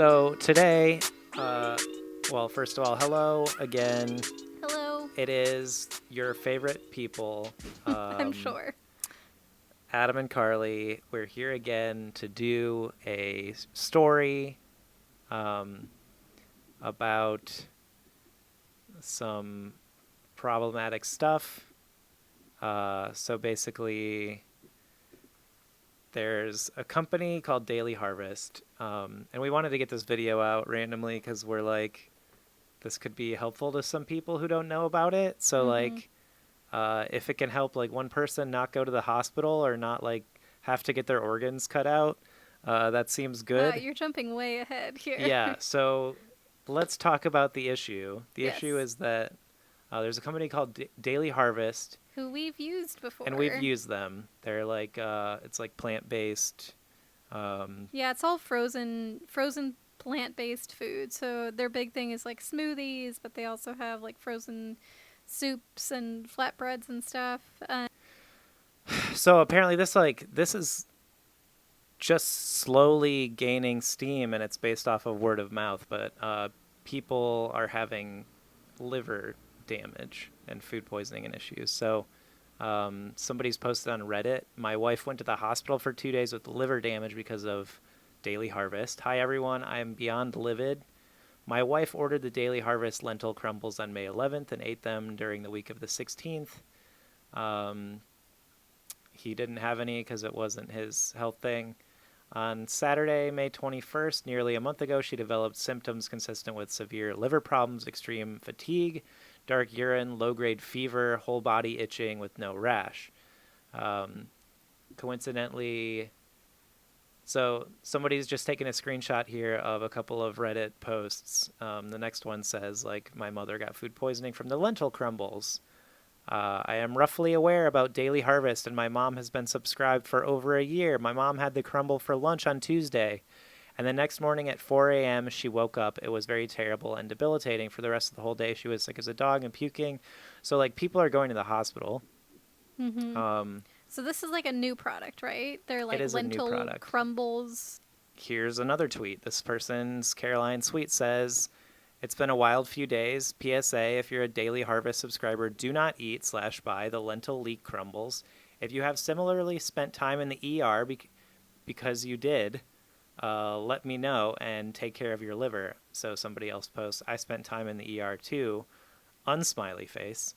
So today, well, first of all, hello again. Hello. It is your favorite people, I'm sure. Adam and Carly. We're here again to do a story um, about some problematic stuff. So basically, there's a company called Daily Harvest, and we wanted to get this video out randomly because we're like, this could be helpful to some people who don't know about it. So if it can help like one person not go to the hospital or not like have to get their organs cut out, that seems Wow, good. you're jumping way ahead here. Yeah. So let's talk about the issue. The issue Yes. is that there's a company called Daily Harvest, Who we've used and we've before. used them. They're like it's like plant-based. Yeah, it's all frozen plant-based food. So their big thing is like smoothies, but they also have like frozen soups and flatbreads and stuff. So apparently this is just slowly gaining steam, and it's based off of word of mouth. But people are having liver damage and food poisoning and issues. So somebody's posted on Reddit. My wife went to the hospital for 2 days with liver damage because of Daily Harvest. Hi everyone, I am beyond livid. My wife ordered the Daily Harvest lentil crumbles on May 11th and ate them during the week of the 16th. He didn't have any because it wasn't his health thing. On Saturday, May 21st, nearly a month ago, she developed symptoms consistent with severe liver problems, extreme fatigue, dark urine, low-grade fever, whole body itching with no rash. Coincidentally, so somebody's just taken a screenshot here of a couple of Reddit posts. The next one says, like, my mother got food poisoning from the lentil crumbles. I am roughly aware about Daily Harvest, and my mom has been subscribed for over a year. My mom had the crumble for lunch on Tuesday, and the next morning at 4 a.m. she woke up. It was very terrible and debilitating. For the rest of the whole day, she was sick as a dog and puking. So, like, people are going to the hospital. So this is like a new product, right? They're like It is a new lentil product. crumbles. Here's another tweet. This person's Caroline Sweet says, it's been a wild few days. PSA, if you're a Daily Harvest subscriber, do not eat/buy the lentil leek crumbles. If you have similarly spent time in the ER because you did, let me know and take care of your liver. So somebody else posts, I spent time in the ER too. Unsmiley face,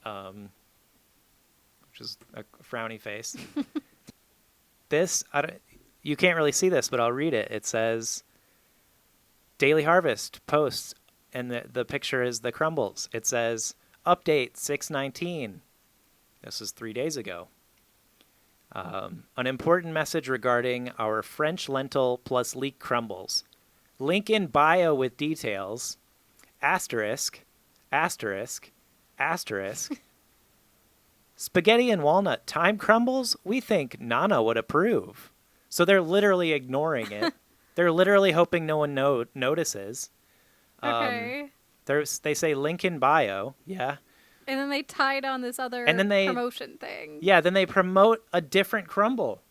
which is a frowny face. This, you can't really see this, but I'll read it. It says, Daily Harvest posts, and the picture is the crumbles. It says, update 6/19. This is 3 days ago. An important message regarding our French lentil plus leek crumbles. Link in bio with details. Asterisk, asterisk, asterisk. Spaghetti and walnut thyme crumbles? We think Nana would approve. So they're literally ignoring it. They're literally hoping no one notices. Okay. They say link in bio. Yeah. And then they tied on this other And then promotion thing. Yeah, then they promote a different crumble.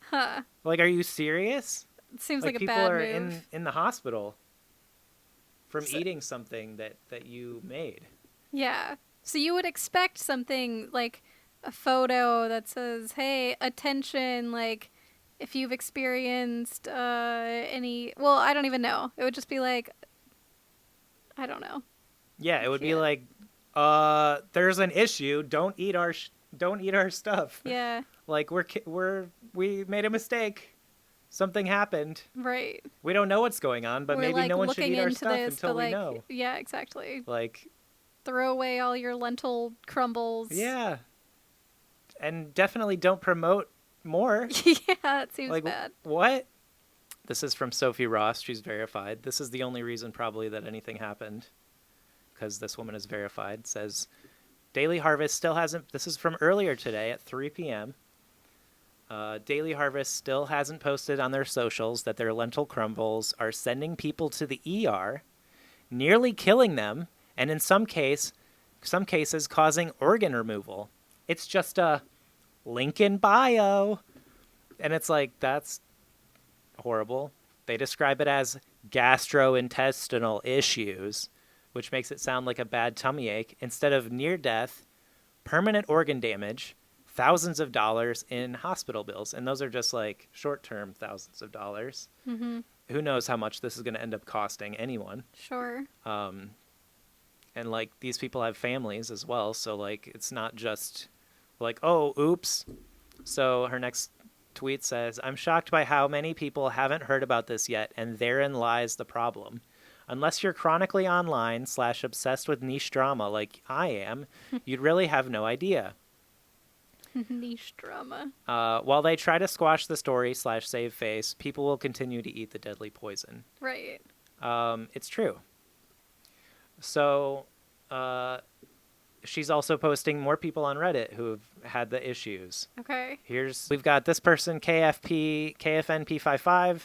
Huh. Like, are you serious? It seems like a people bad are move. in the hospital from eating something that you made. Yeah. So you would expect something like a photo that says, hey, attention, like, if you've experienced any... Well, I don't even know. It would just be like... I don't know. Yeah, it would be Yeah. like, there's an issue. Don't eat our stuff. Yeah. Like we made a mistake. Something happened. Right. We don't know what's going on, but We're maybe like no one should looking eat our into stuff this, until but we like, know. yeah, exactly. Like, Throw away all your lentil crumbles. yeah. And definitely don't promote more. Yeah, it seems Like, bad. what? This is from Sophie Ross. She's verified. This is the only reason probably that anything happened, because this woman is verified. Says, Daily Harvest still hasn't... This is from earlier today at 3 p.m. Daily Harvest still hasn't posted on their socials that their lentil crumbles are sending people to the ER, nearly killing them, and in some cases causing organ removal. It's just a link in bio. And it's like, that's horrible. They describe it as gastrointestinal issues, which makes it sound like a bad tummy ache, instead of near death, permanent organ damage, thousands of dollars in hospital bills. And those are just like short-term thousands of dollars. Mm-hmm. Who knows how much this is going to end up costing anyone. Sure. And like these people have families as well. So like, it's not just like, oh, oops. So her next tweet says, I'm shocked by how many people haven't heard about this yet. And therein lies the problem. Unless you're chronically online / obsessed with niche drama like I am, you'd really have no idea. Niche drama. While they try to squash the story / save face, people will continue to eat the deadly poison. Right. It's true. So she's also posting more people on Reddit who've had the issues. Okay. We've got this person, KFNP55.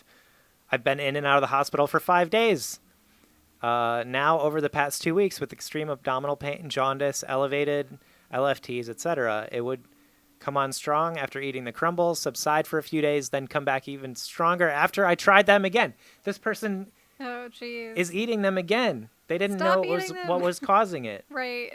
I've been in and out of the hospital for 5 days. Now, over the past 2 weeks, with extreme abdominal pain, jaundice, elevated LFTs, etc., it would come on strong after eating the Crumbles, subside for a few days, then come back even stronger after I tried them again. This person is eating them again. They didn't know what was causing it. Right.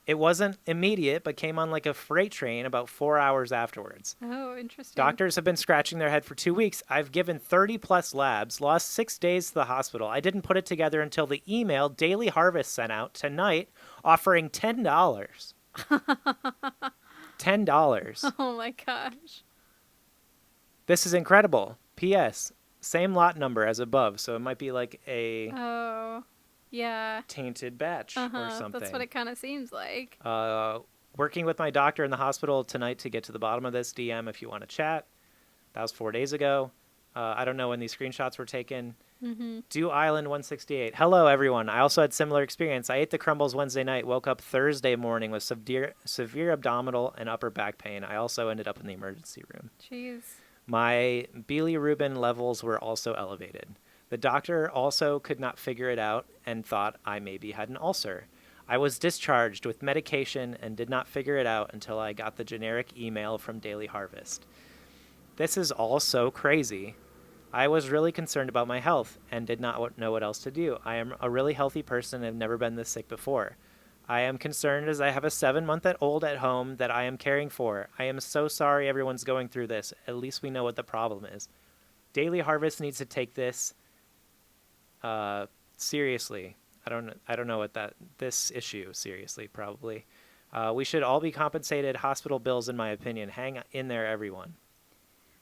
It wasn't immediate, but came on like a freight train about 4 hours afterwards. Oh, interesting. Doctors have been scratching their head for 2 weeks. I've given 30-plus labs, lost 6 days to the hospital. I didn't put it together until the email Daily Harvest sent out tonight offering $10. $10. Oh, my gosh. This is incredible. P.S. Same lot number as above, so it might be like a... Oh, yeah. Tainted batch or something. That's what it kind of seems like. Working with my doctor in the hospital tonight to get to the bottom of this. DM if you want to chat. That was 4 days ago. I don't know when these screenshots were taken. Mm-hmm. Dew Island 168. Hello, everyone. I also had similar experience. I ate the Crumbles Wednesday night, woke up Thursday morning with severe abdominal and upper back pain. I also ended up in the emergency room. Jeez. My bilirubin levels were also elevated. The doctor also could not figure it out and thought I maybe had an ulcer. I was discharged with medication and did not figure it out until I got the generic email from Daily Harvest. This is all so crazy. I was really concerned about my health and did not know what else to do. I am a really healthy person and have never been this sick before. I am concerned as I have a 7-month-old at home that I am caring for. I am so sorry everyone's going through this. At least we know what the problem is. Daily Harvest needs to take this seriously. I don't know what this issue seriously, probably. We should all be compensated hospital bills, in my opinion. Hang in there, everyone.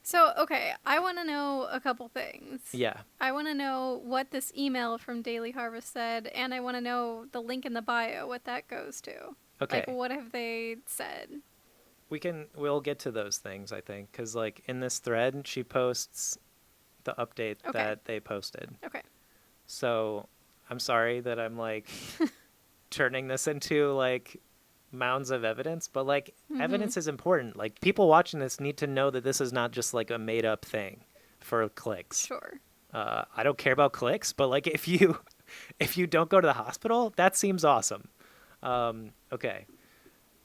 So, okay, I want to know a couple things. Yeah. I want to know what this email from Daily Harvest said, and I want to know the link in the bio, what that goes to. Okay. Like, what have they said? We'll get to those things, I think, because, like, in this thread, she posts the update that they posted. Okay. So, I'm sorry that I'm, like, turning this into, like, mounds of evidence, but, like, evidence is important. Like, people watching this need to know that this is not just, like, a made-up thing for clicks. Sure. I don't care about clicks, but, like, if you don't go to the hospital, that seems awesome. Okay.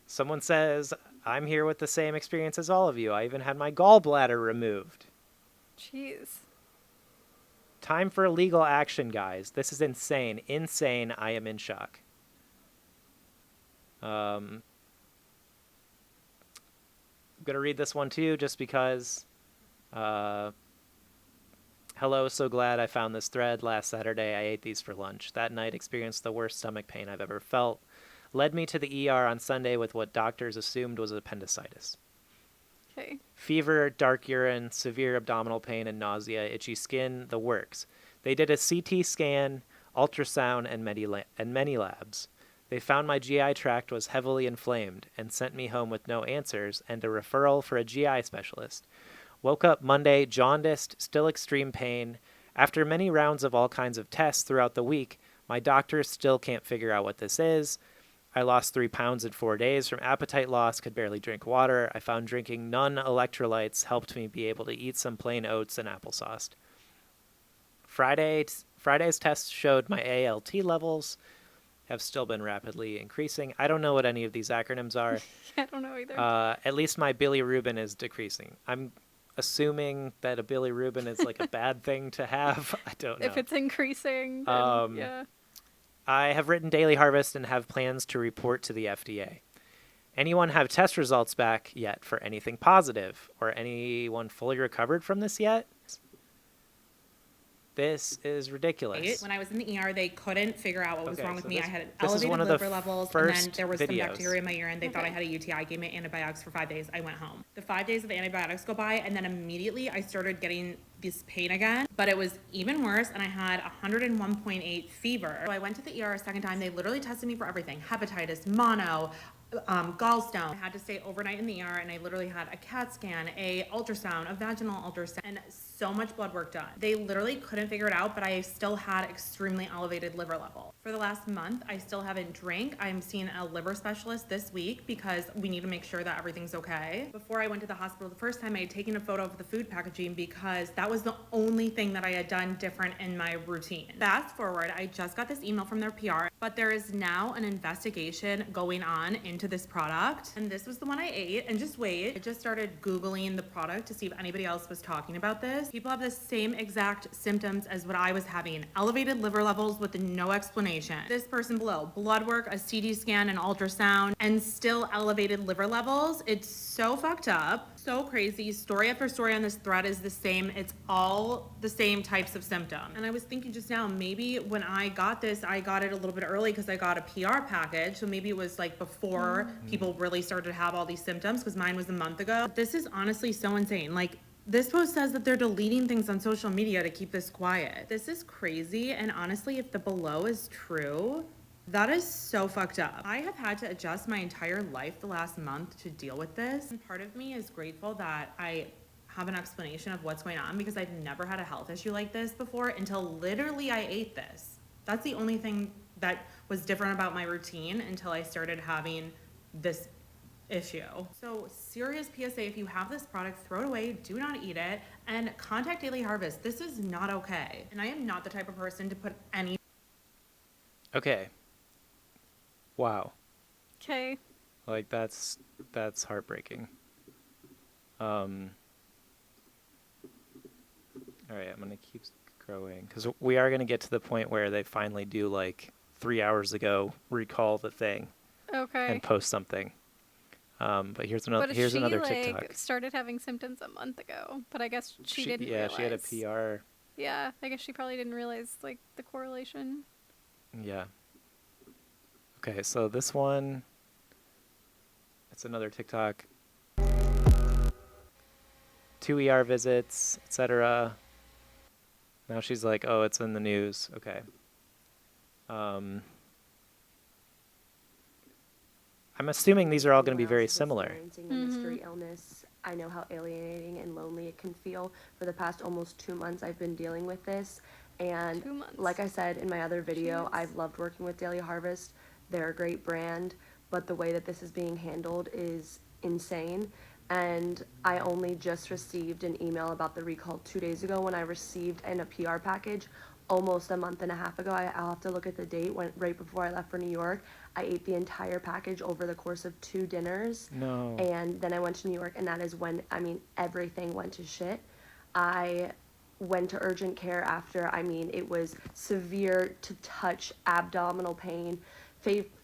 Someone says, I'm here with the same experience as all of you. I even had my gallbladder removed. Jeez. Time for legal action, guys. This is insane. Insane. I am in shock. I'm going to read this one too, just because. Hello, so glad I found this thread. Last Saturday, I ate these for lunch. That night, experienced the worst stomach pain I've ever felt. Led me to the ER on Sunday with what doctors assumed was appendicitis. Okay. Fever, dark urine, severe abdominal pain and nausea, itchy skin, the works. They did a CT scan, ultrasound, and many labs. They found my GI tract was heavily inflamed and sent me home with no answers and a referral for a GI specialist. Woke up Monday, jaundiced, still extreme pain. After many rounds of all kinds of tests throughout the week, my doctors still can't figure out what this is. I lost 3 pounds in 4 days from appetite loss, could barely drink water. I found drinking none electrolytes helped me be able to eat some plain oats and applesauce. Friday's test showed my ALT levels have still been rapidly increasing. I don't know what any of these acronyms are. I don't know either. At least my bilirubin is decreasing. I'm assuming that a bilirubin is like a bad thing to have. I don't know. If it's increasing, then Um, yeah. I have written Daily Harvest and have plans to report to the FDA. Anyone have test results back yet for anything positive, or anyone fully recovered from this yet? This is ridiculous. When I was in the ER, they couldn't figure out what was wrong with me. I had this is elevated one of the liver levels, and then first there was some videos. bacteria in my urine. They thought I had a UTI, gave me antibiotics for 5 days. I went home. The 5 days of the antibiotics go by, and then immediately I started getting this pain again, but it was even worse, and I had 101.8 fever. So I went to the ER a second time. They literally tested me for everything: hepatitis, mono, gallstone. I had to stay overnight in the ER, and I literally had a CAT scan, a ultrasound, a vaginal ultrasound, and so much blood work done. They literally couldn't figure it out, but I still had extremely elevated liver level. For the last month, I still haven't drank. I'm seeing a liver specialist this week because we need to make sure that everything's okay. Before I went to the hospital the first time, I had taken a photo of the food packaging because that was the only thing that I had done different in my routine. Fast forward, I just got this email from their PR, but there is now an investigation going on into this product, and this was the one I ate. And just wait, I just started Googling the product to see if anybody else was talking about this. People have the same exact symptoms as what I was having: elevated liver levels with no explanation. This person below, blood work, a CT scan, an ultrasound, and still elevated liver levels. It's so fucked up, so crazy. Story after story on this thread is the same. It's all the same types of symptoms. And I was thinking just now, maybe when I got this, I got it a little bit early because I got a PR package. So maybe it was like before people really started to have all these symptoms, because mine was a month ago. This is honestly so insane. Like, this post says that they're deleting things on social media to keep this quiet. This is crazy, and honestly, if the below is true, that is so fucked up. I have had to adjust my entire life the last month to deal with this, and part of me is grateful that I have an explanation of what's going on, because I've never had a health issue like this before until literally I ate this. That's the only thing that was different about my routine until I started having this issue. So serious PSA, if you have this product, throw it away, do not eat it, and contact Daily Harvest. This is not okay. And I am not the type of person to put any... Okay. Wow. Okay. Like, that's heartbreaking. All right, I'm gonna keep growing because we are gonna get to the point where they finally do, like, 3 hours ago, recall the thing Okay. and post something. But here's another But here's she, another like, TikTok. started having symptoms a month ago, but I guess she didn't Yeah, realize. she had a PR. Yeah, I guess she probably didn't realize, like, the correlation. Yeah. Okay, so this one, it's another TikTok. 2 ER visits, etc. Now she's like, oh, it's in the news. Okay. I'm assuming these are all going to be very similar. Experiencing a mystery illness. I know how alienating and lonely it can feel. For the past almost 2 months, I've been dealing with this. And 2 months. like I said in my other video, Jeez. I've loved working with Daily Harvest. They're a great brand, but the way that this is being handled is insane. And I only just received an email about the recall 2 days ago, when I received in a PR package almost a month and a half ago. I'll have to look at the date, right before I left for New York. I ate the entire package over the course of 2 dinners. No. And then I went to New York, and that is when, I mean, everything went to shit. I went to urgent care after. I mean, it was severe to touch abdominal pain,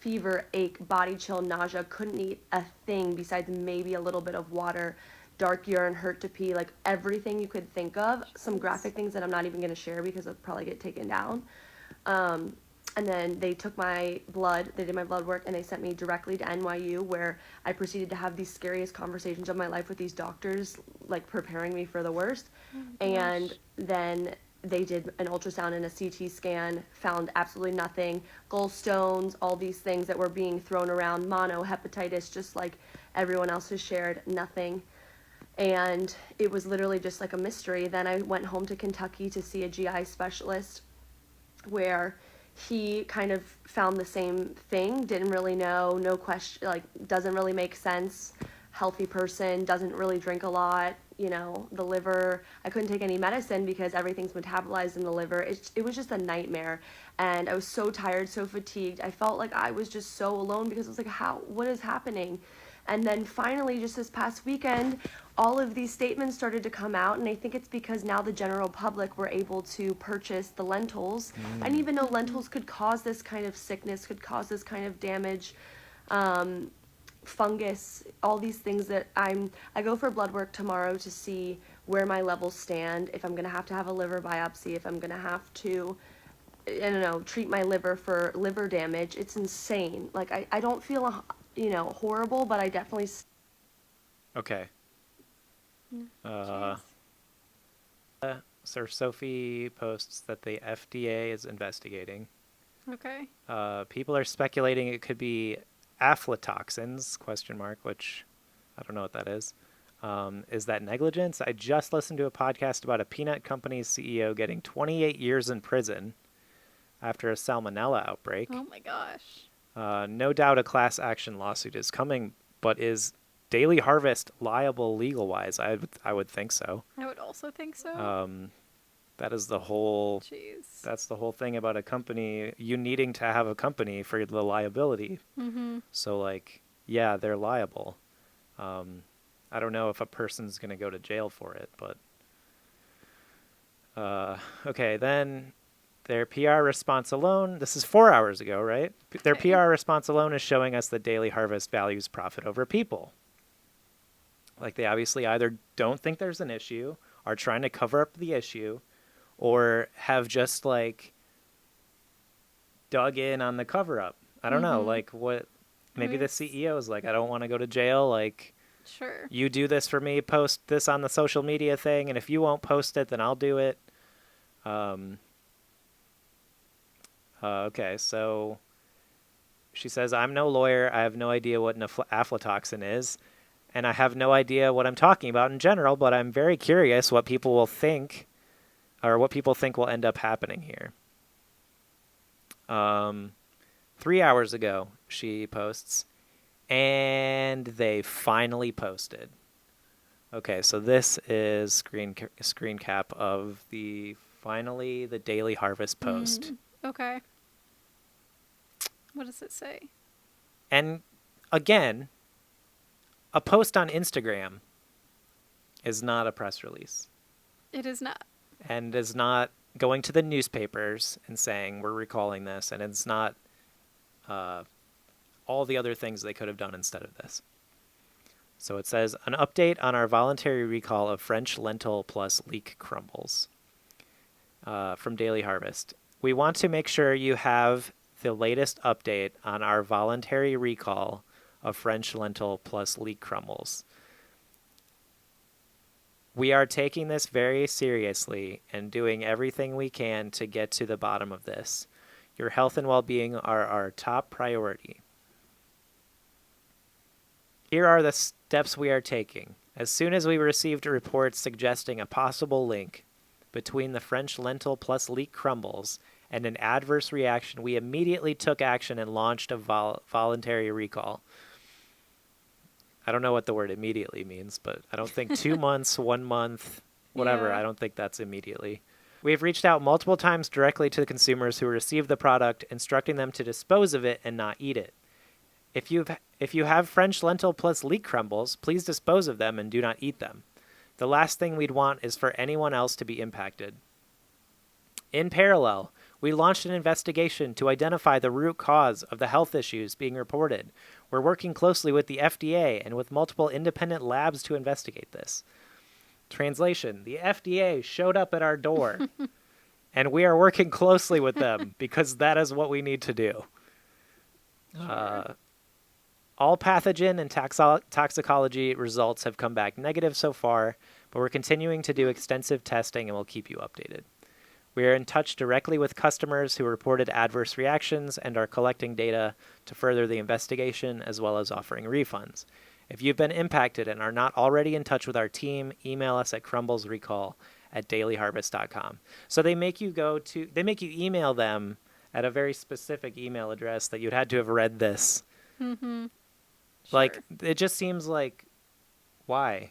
fever, ache, body chill, nausea. Couldn't eat a thing besides maybe a little bit of water. Dark urine, hurt to pee, like everything you could think of. Some graphic things that I'm not even going to share because it'll probably get taken down. And then they took my blood, they did my blood work, and they sent me directly to NYU, where I proceeded to have these scariest conversations of my life with these doctors, like preparing me for the worst. And then they did an ultrasound and a CT scan, found absolutely nothing. Gallstones, all these things that were being thrown around, mono, hepatitis, just like everyone else has shared, nothing. And it was literally just like a mystery. Then I went home to Kentucky to see a GI specialist, where he kind of found the same thing, didn't really know, no question, like, doesn't really make sense. Healthy person, doesn't really drink a lot, you know, the liver. I couldn't take any medicine because everything's metabolized in the liver. It was just a nightmare. And I was so tired, so fatigued. I felt like I was just so alone, because it was like, what is happening? And then finally, just this past weekend, all of these statements started to come out, and I think it's because now the general public were able to purchase the lentils. I didn't even know lentils could cause this kind of sickness, could cause this kind of damage, fungus, all these things that I go for blood work tomorrow to see where my levels stand, if I'm going to have a liver biopsy, if I'm going to have to, I don't know, treat my liver for liver damage. It's insane. Like, I don't feel, horrible, but I definitely. Okay. Jeez. Sir Sophie posts that the FDA is investigating. Okay. People are speculating it could be aflatoxins, ? Which I don't know what that is. Is that negligence? I just listened to a podcast about a peanut company's CEO getting 28 years in prison after a salmonella outbreak. Oh my gosh. No doubt a class action lawsuit is coming, but is Daily Harvest liable legal-wise? I would think so. I would also think so. That is the whole... Jeez. That's the whole thing about a company, you needing to have a company for the liability. Mm-hmm. So, like, yeah, they're liable. I don't know if a person's going to go to jail for it, but... okay, then their PR response alone, this is 4 hours ago, right? Their Okay. PR response alone is showing us that Daily Harvest values profit over people. Like, they obviously either don't think there's an issue, are trying to cover up the issue, or have just, like, dug in on the cover-up. I don't know, like, what... Maybe the Yes. CEO is like, I don't want to go to jail, like... Sure. You do this for me, post this on the social media thing, and if you won't post it, then I'll do it. Okay, so she says, I'm no lawyer. I have no idea what an aflatoxin is, and I have no idea what I'm talking about in general, but I'm very curious what people will think, or what people think will end up happening here. 3 hours ago, she posts, and they finally posted. Okay, so this is screen cap of the Daily Harvest post. Okay. What does it say? And again, a post on Instagram is not a press release. It is not. And is not going to the newspapers and saying we're recalling this, and it's not all the other things they could have done instead of this. So it says, an update on our voluntary recall of French lentil plus leek crumbles from Daily Harvest. We want to make sure you have the latest update on our voluntary recall of French lentil plus leek crumbles. We are taking this very seriously and doing everything we can to get to the bottom of this. Your health and well-being are our top priority. Here are the steps we are taking. As soon as we received reports suggesting a possible link between the French lentil plus leek crumbles and an adverse reaction, we immediately took action and launched a voluntary recall. I don't know what the word immediately means, but I don't think 2 months, 1 month, whatever. Yeah. I don't think that's immediately. We have reached out multiple times directly to the consumers who received the product, instructing them to dispose of it and not eat it. If you have French lentil plus leek crumbles, please dispose of them and do not eat them. The last thing we'd want is for anyone else to be impacted. In parallel, we launched an investigation to identify the root cause of the health issues being reported. We're working closely with the FDA and with multiple independent labs to investigate this. Translation, the FDA showed up at our door, and we are working closely with them because that is what we need to do. Sure. All pathogen and toxicology results have come back negative so far, but we're continuing to do extensive testing and we'll keep you updated. We are in touch directly with customers who reported adverse reactions and are collecting data to further the investigation as well as offering refunds. If you've been impacted and are not already in touch with our team, email us at crumblesrecall@dailyharvest.com. So they make you email them at a very specific email address that you'd had to have read this. Mm-hmm. Like, Sure. it just seems like, why?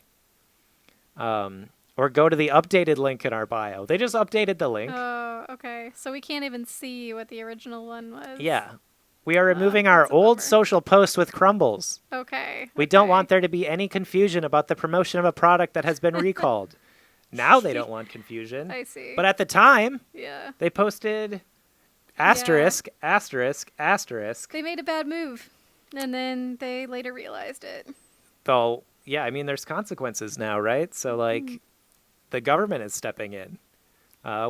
Or go to the updated link in our bio. They just updated the link. Oh, okay. So we can't even see what the original one was. Yeah. We are removing our that's a old bummer. social posts with Crumbles. Okay. We don't okay. want there to be any confusion about the promotion of a product that has been recalled. Now they don't want confusion. I see. But at the time, Yeah. they posted asterisk, asterisk, asterisk. They made a bad move, and then they later realized it. Though, yeah, I mean, there's consequences now, right? So, like, the government is stepping in.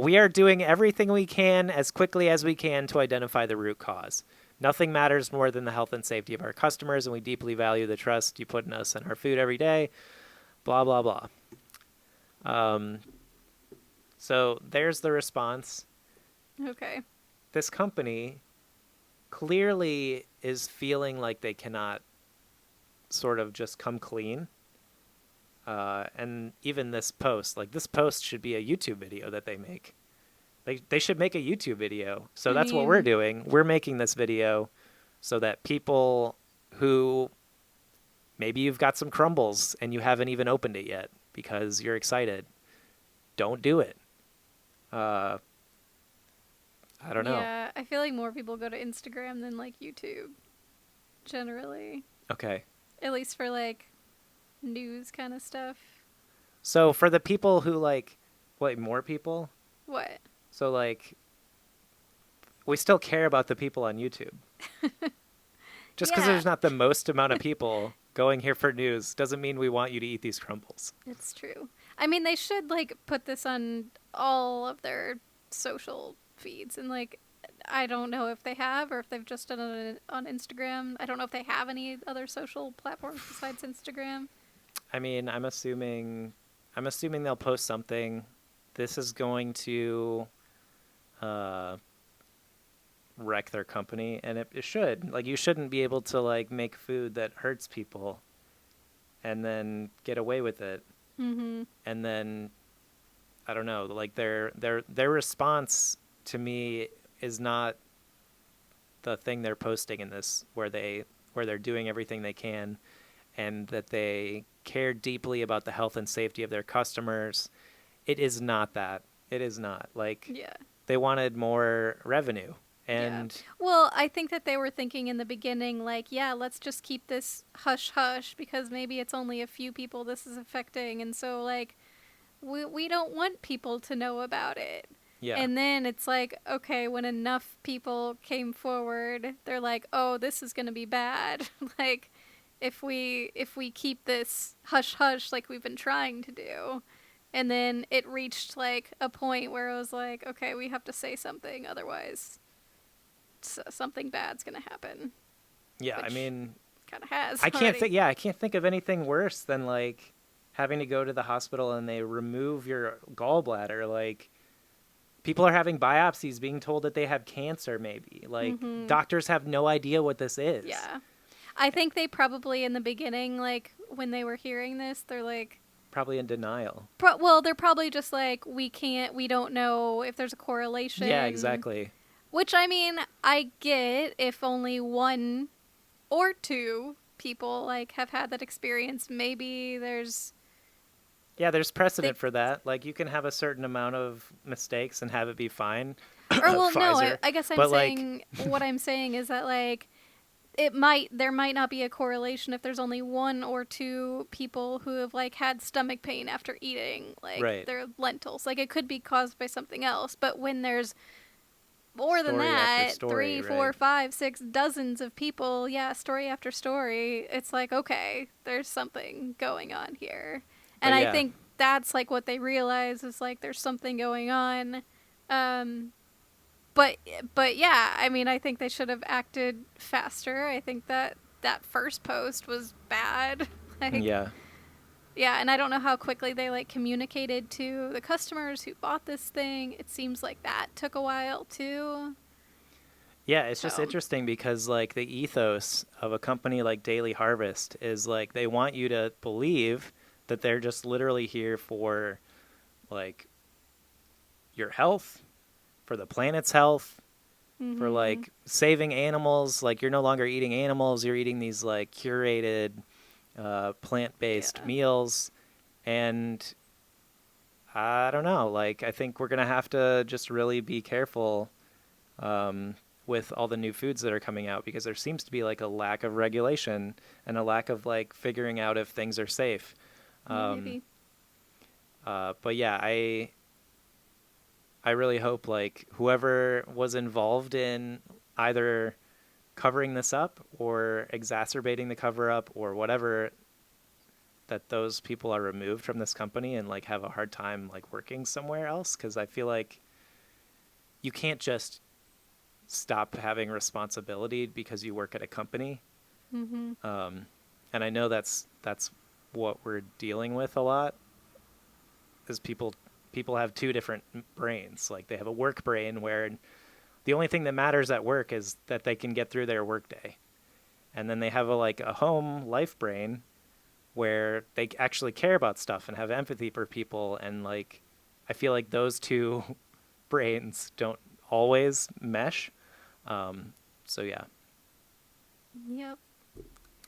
We are doing everything we can as quickly as we can to identify the root cause. Nothing matters more than the health and safety of our customers, and we deeply value the trust you put in us and our food every day. Blah, blah, blah. So there's the response. Okay. This company clearly is feeling like they cannot sort of just come clean. And even this post should be a YouTube video that they make. They should make a YouTube video. So that's what we're doing. We're making this video so that people who maybe you've got some Crumbles and you haven't even opened it yet because you're excited, don't do it. I don't know. Yeah, I feel like more people go to Instagram than like YouTube, generally. Okay. At least for like news kind of stuff. So for the people who like, wait, more people? What? So like, we still care about the people on YouTube. Just because Yeah. there's not the most amount of people going here for news doesn't mean we want you to eat these Crumbles. It's true. I mean, they should like put this on all of their social feeds, and like, I don't know if they have or if they've just done it on Instagram. I don't know if they have any other social platforms besides Instagram. I mean, I'm assuming they'll post something. This is going to wreck their company, and it should. Like, you shouldn't be able to like make food that hurts people and then get away with it. Mm-hmm. And then I don't know, like their response to me is not the thing they're posting in this, where they're doing everything they can and that they care deeply about the health and safety of their customers. It is not that. It is not. Like, Yeah. they wanted more revenue. And Well, I think that they were thinking in the beginning, like, yeah, let's just keep this hush hush because maybe it's only a few people this is affecting, and so like, we don't want people to know about it. yeah. And then it's like, okay, when enough people came forward, they're like, oh, this is gonna be bad. Like, if we keep this hush hush like we've been trying to do. And then it reached like a point where it was like, okay, we have to say something, otherwise something bad's gonna happen. Yeah, I which mean, Kind of has. I can't already. I can't think of anything worse than like having to go to the hospital and they remove your gallbladder. Like, people are having biopsies being told that they have cancer, maybe. Like, doctors have no idea what this is. Yeah. I think they probably in the beginning, like when they were hearing this, they're like, Probably in denial. well, they're probably just like, we don't know if there's a correlation. Yeah, exactly. Which, I mean, I get if only one or two people like have had that experience. Maybe there's Yeah, there's precedent for that. Like, you can have a certain amount of mistakes and have it be fine. or well, no, Pfizer. I guess I'm But, like- saying what I'm saying is that like there might not be a correlation if there's only one or two people who have like had stomach pain after eating like Right. their lentils. Like, it could be caused by something else, but when there's more than Story after that, story, 3, 4, right. 5, 6 dozens of people, yeah, story after story, it's like, okay, there's something going on here. And yeah. I think that's like what they realize is like there's something going on. But yeah, I mean, I think they should have acted faster. I think that first post was bad. Like, Yeah. yeah, and I don't know how quickly they like communicated to the customers who bought this thing. It seems like that took a while too. Yeah, it's just So- interesting because like the ethos of a company like Daily Harvest is like they want you to believe that they're just literally here for like your health, for the planet's health, for like saving animals. Like, you're no longer eating animals, you're eating these like curated plant-based Yeah. meals. And I don't know, like, I think we're gonna have to just really be careful with all the new foods that are coming out, because there seems to be like a lack of regulation and a lack of like figuring out if things are safe. Maybe. But yeah, I really hope like whoever was involved in either covering this up or exacerbating the cover up or whatever, that those people are removed from this company and like have a hard time like working somewhere else, because I feel like you can't just stop having responsibility because you work at a company. Mm-hmm. And I know that's what we're dealing with a lot, is people have two different brains. Like they have a work brain where the only thing that matters at work is that they can get through their workday, and then they have a home life brain where they actually care about stuff and have empathy for people. And like I feel like those two brains don't always mesh. So yeah. Yep.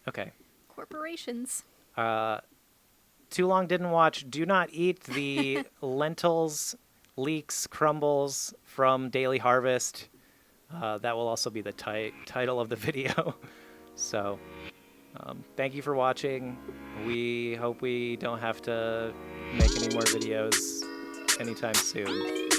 Okay. Corporations. Too long didn't watch. Do not eat the lentils, leeks, crumbles from Daily Harvest. That will also be the title of the video. So, thank you for watching. We hope we don't have to make any more videos anytime soon.